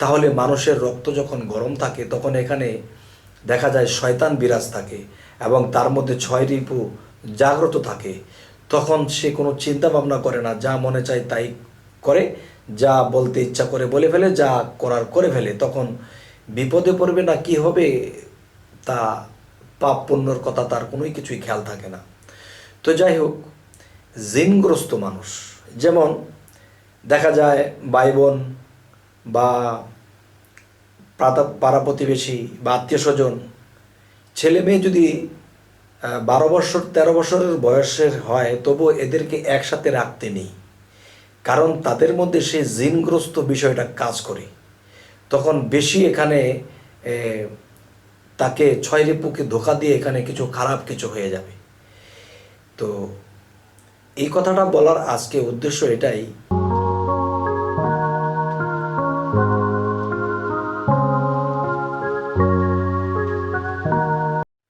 তাহলে মানুষের রক্ত যখন গরম থাকে তখন এখানে দেখা যায় শয়তান বিরাজ থাকে এবং তার মধ্যে ছয় রিপু জাগ্রত থাকে। তখন সে কোনো চিন্তা ভাবনা করে না, যা মনে চায় তাই করে, যা বলতে ইচ্ছা করে বলে ফেলে, যা করার করে ফেলে। তখন বিপদে পড়বে না কি হবে তা, পাপ পুণ্যর কথা তার কোনোই কিছুই খেয়াল থাকে না। তো যাই হোক, জিনগ্রস্ত মানুষ যেমন দেখা যায় ভাই বোন বা পাড়া প্রতিবেশী বা আত্মীয় স্বজন, ছেলে মেয়ে যদি 12 বছর 13 বছরের বয়সের হয় তবু এদেরকে একসাথে রাখতে নেই, কারণ তাদের মধ্যে সেই জিনগ্রস্ত বিষয়টা কাজ করে। তখন বেশি এখানে তাকে ছয় রিপুকে ধোকা দিয়ে এখানে কিছু খারাপ কিছু হয়ে যাবে। তো এই কথাটা বলার আজকে উদ্দেশ্য এটাই,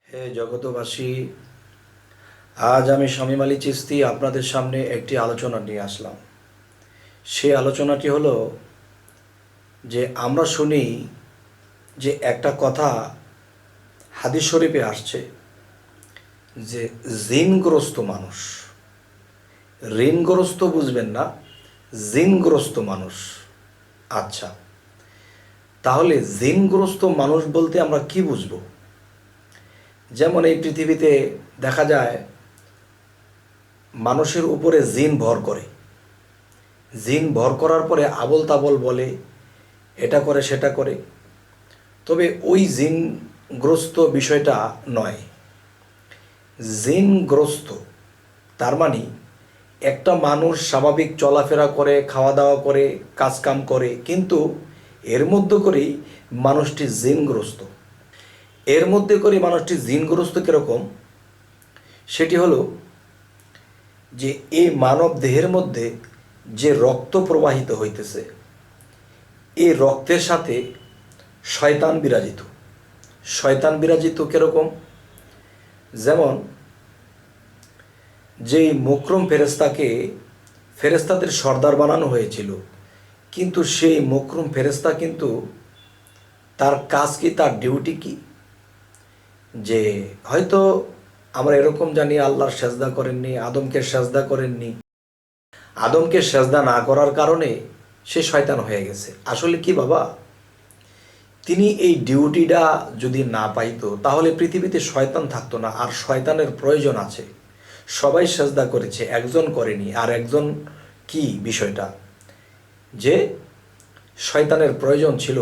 হে জগতবাসী, আজ আমি শামীম আলী চিশতি আপনাদের সামনে একটি আলোচনা নিয়ে আসলাম। সেই আলোচনাটি হলো যে আমরা শুনি যে একটা কথা হাদিস শরীফে আসছে যে জিনগ্রস্ত মানুষ, ঋণগ্রস্ত বুঝবেন না, জিনগ্রস্ত মানুষ। আচ্ছা, তাহলে জিনগ্রস্ত মানুষ বলতে আমরা কি বুঝব? যেমন এই পৃথিবীতে দেখা যায় মানুষের উপরে জিন ভর করে, জিন ভর করার পরে আবল তাবল বলে, এটা করে সেটা করে। তবে ওই জিনগ্রস্ত বিষয়টা নয়। জিনগ্রস্ত তার মানে একটা মানুষ স্বাভাবিক চলাফেরা করে, খাওয়া দাওয়া করে, কাজকাম করে, কিন্তু এর মধ্যে করেই মানুষটি জিনগ্রস্ত। এর মধ্যে করে মানুষটি জিনগ্রস্ত কীরকম? সেটি হলো যে এই মানব দেহের মধ্যে যে রক্ত প্রবাহিত হইতেছে, এই রক্তের সাথে শয়তান বিরাজিত। শয়তান বিরাজিত কীরকম? যেমন যেই মুকরম ফেরেস্তাকে ফেরেস্তাদের সর্দার বানানো হয়েছিল, কিন্তু সেই মুকরম ফেরেস্তা কিন্তু তার কাজ কি, তার ডিউটি কি? যে হয়তো আমরা এরকম জানি আল্লাহর সেজদা করেননি, আদমকে সেজদা করেননি, আদমকে সেজদা না করার কারণে সে শয়তান হয়ে গেছে। আসলে কি বাবা, তিনি এই ডিউটিটা যদি না পাইতো তাহলে পৃথিবীতে শয়তান থাকতো না। আর শয়তানের প্রয়োজন আছে। সবাই সেজদা করেছে, একজন করেনি। আর একজন কি বিষয়টা, যে শয়তানের প্রয়োজন ছিল,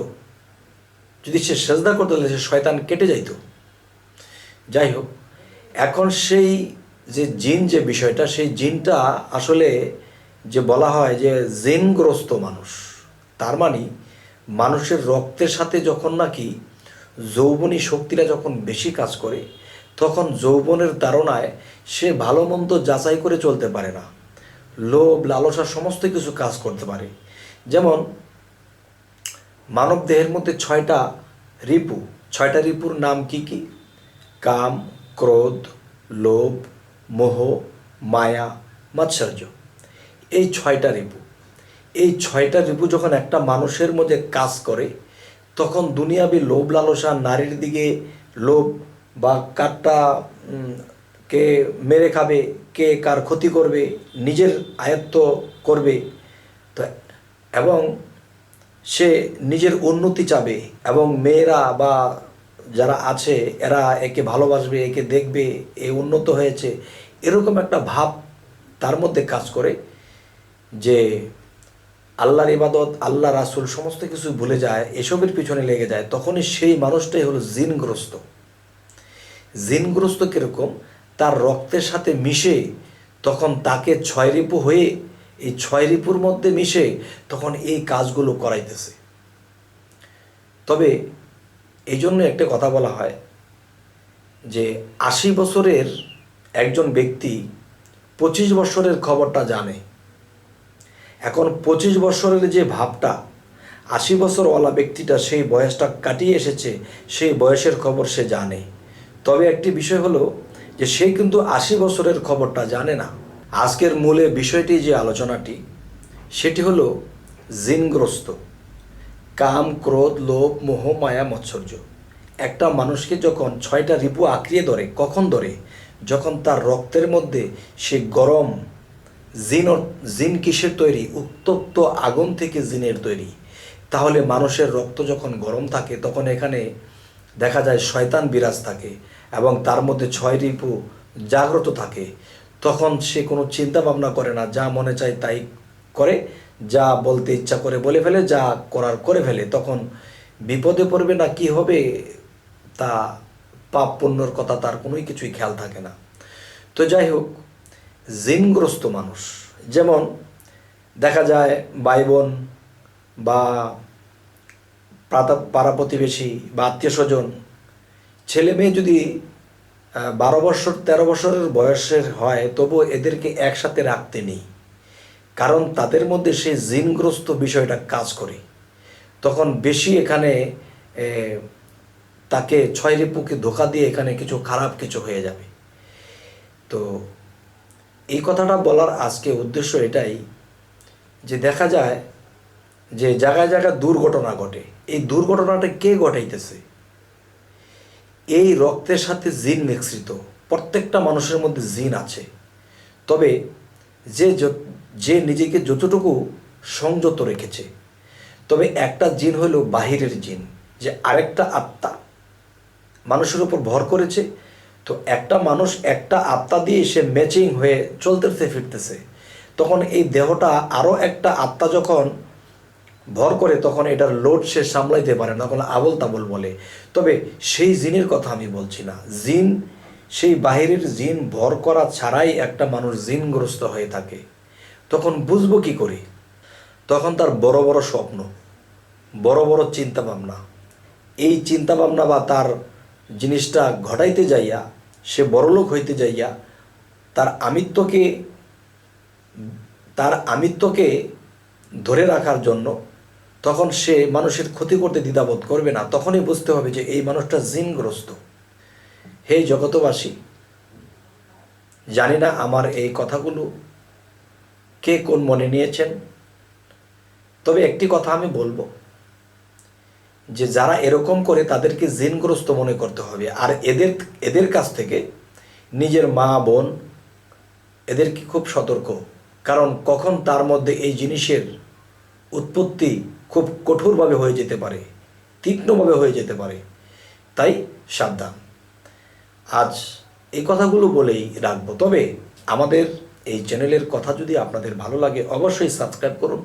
যদি সে সেজদা করতে তাহলে সে শয়তান কেটে যাইত। যাই হোক, এখন সেই যে জিন যে বিষয়টা, সেই জিনটা আসলে যে বলা হয় যে জিনগ্রস্ত মানুষ, তার মানে মানুষের রক্তের সাথে যখন নাকি যৌবনী শক্তিটা যখন বেশি কাজ করে, তখন যৌবনের তাড়নায় সে ভালো মন্দ যাচাই করে চলতে পারে না, লোভ লালসা সমস্ত কিছু কাজ করতে পারে। যেমন মানব দেহের মধ্যে 6টা রিপু, 6টা রিপুর নাম কি কি? কাম, ক্রোধ, লোভ, মোহ, মায়া, মাৎসর্য। এই 6টা রিপু, এই 6টা রিপু যখন একটা মানুষের মধ্যে কাজ করে, তখন দুনিয়াবি লোভ লালসা, নারীর দিকে লোভ, বা কারটা কে মেরে খাবে, কে কার ক্ষতি করবে, নিজের আয়ত্ত করবে, তো এবং সে নিজের উন্নতি চাবে, এবং মেয়েরা বা যারা আছে এরা একে ভালোবাসবে, একে দেখবে, এ উন্নত হয়েছে, এরকম একটা ভাব তার মধ্যে কাজ করে, যে আল্লাহর ইবাদত, আল্লাহ রাসূল সমস্ত কিছু ভুলে যায়, এসবের পিছনে লেগে যায়। তখনই সেই মানুষটাই হলো জিনগ্রস্ত। জিনগ্রস্ত কীরকম? তার রক্তের সাথে মিশে তখন তাকে 6 রিপু হয়ে এই 6 রিপুর মধ্যে মিশে তখন এই কাজগুলো করাইতেছে। তবে এই জন্য একটা কথা বলা হয় যে 80 বছরের একজন ব্যক্তি 25 বছরের খবরটা জানে। এখন 25 বছরের যে ভাবটা, 80 বছরওয়ালা ব্যক্তিটা সেই বয়সটা কাটিয়ে এসেছে, সেই বয়সের খবর সে জানে। তবে একটি বিষয় হলো যে সে কিন্তু 80 বছরের খবরটা জানে না। আজকের মূলে বিষয়টি যে আলোচনাটি, সেটি হলো জিনগ্রস্ত। কাম, ক্রোধ, লোভ, মোহ, মায়া, মৎসর্য। একটা মানুষকে যখন 6টা রিপু আঁকড়িয়ে ধরে, কখন ধরে? যখন তার রক্তের মধ্যে সে গরম জিন জিন কিসের তৈরি? উত্তপ্ত আগুন থেকে জিনের তৈরি। তাহলে মানুষের রক্ত যখন গরম থাকে তখন এখানে দেখা যায় শয়তান বিরাজ থাকে এবং তার মধ্যে 6 রিপু জাগ্রত থাকে। তখন সে কোনো চিন্তা ভাবনা করে না, যা মনে চায় তাই করে, যা বলতে ইচ্ছা করে বলে ফেলে, যা করার করে ফেলে। তখন বিপদে পড়বে না কি হবে তা, পাপ পুণ্যর কথা তার কোনোই কিছুই খেয়াল থাকে না। তো যাই হোক, জিনগ্রস্ত মানুষ, যেমন দেখা যায় ভাই বোন বা পাড়া প্রতিবেশী বা আত্মীয় স্বজন, ছেলে মেয়ে যদি 12 বছর 13 বছরের বয়সের হয় তবু এদেরকে একসাথে রাখতে নেই, কারণ তাদের মধ্যে সেই জিনগ্রস্ত বিষয়টা কাজ করে। তখন বেশি এখানে তাকে 6 রিপুকে ধোকা দিয়ে এখানে কিছু খারাপ কিছু হয়ে যাবে। তো এই কথাটা বলার আজকে উদ্দেশ্য এটাই যে দেখা যায় যে জায়গায় জায়গায় দুর্ঘটনা ঘটে। এই দুর্ঘটনাটা কে ঘটাইতেছে? এই রক্তের সাথে জিন মিশ্রিত। প্রত্যেকটা মানুষের মধ্যে জিন আছে, তবে যে নিজেকে যতটুকু সংযত রেখেছে। তবে একটা জিন হলো বাহিরের জিন, যে আরেকটা আত্মা মানুষের উপর ভর করেছে। তো একটা মানুষ একটা আত্মা দিয়ে সে ম্যাচিং হয়ে চলতেছে ফিরতেছে, তখন এই দেহটা আরও একটা আত্মা যখন ভর করে তখন এটার লোড সে সামলাইতে পারে না, তখন আবল তাবল বলে। তবে সেই জিনের কথা আমি বলছি না। জিন, সেই বাহিরের জিন ভর করা ছাড়াই একটা মানুষ জিনগ্রস্ত হয়ে থাকে। তখন বুঝবো কি করে? তখন তার বড় বড় স্বপ্ন, বড় বড় চিন্তা ভাবনা, এই চিন্তা ভাবনা বা তার জিনিসটা ঘটাইতে যাইয়া সে বড়লোক হইতে যাইয়া তার আমিত্বকে ধরে রাখার জন্য তখন সে মানুষের ক্ষতি করতে দ্বিধাবোধ করবে না। তখনই বুঝতে হবে যে এই মানুষটা জিনগ্রস্ত। হে জগতবাসী, জানি না আমার এই কথাগুলো কে কোন মনে নিয়েছেন, তবে একটি কথা আমি বলবো যে যারা এরকম করে তাদেরকে জিনগ্রস্ত মনে করতে হবে। আর এদের কাছ থেকে নিজের মা বোন এদেরকে খুব সতর্ক, কারণ কখন তার মধ্যে এই জিনিসের উৎপত্তি খুব কঠোরভাবে হয়ে যেতে পারে, তীক্ষ্ণভাবে হয়ে যেতে পারে। তাই সাবধান। আজ এই কথাগুলো বলেই রাখবো। তবে আমাদের এই চ্যানেলের কথা যদি আপনাদের ভালো লাগে অবশ্যই সাবস্ক্রাইব করুন,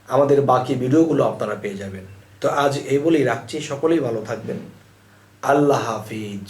আমাদের বাকি ভিডিওগুলো আপনারা পেয়ে যাবেন। তো আজ এই বলেই রাখছি, সকলেই ভালো থাকবেন। আল্লাহ হাফিজ।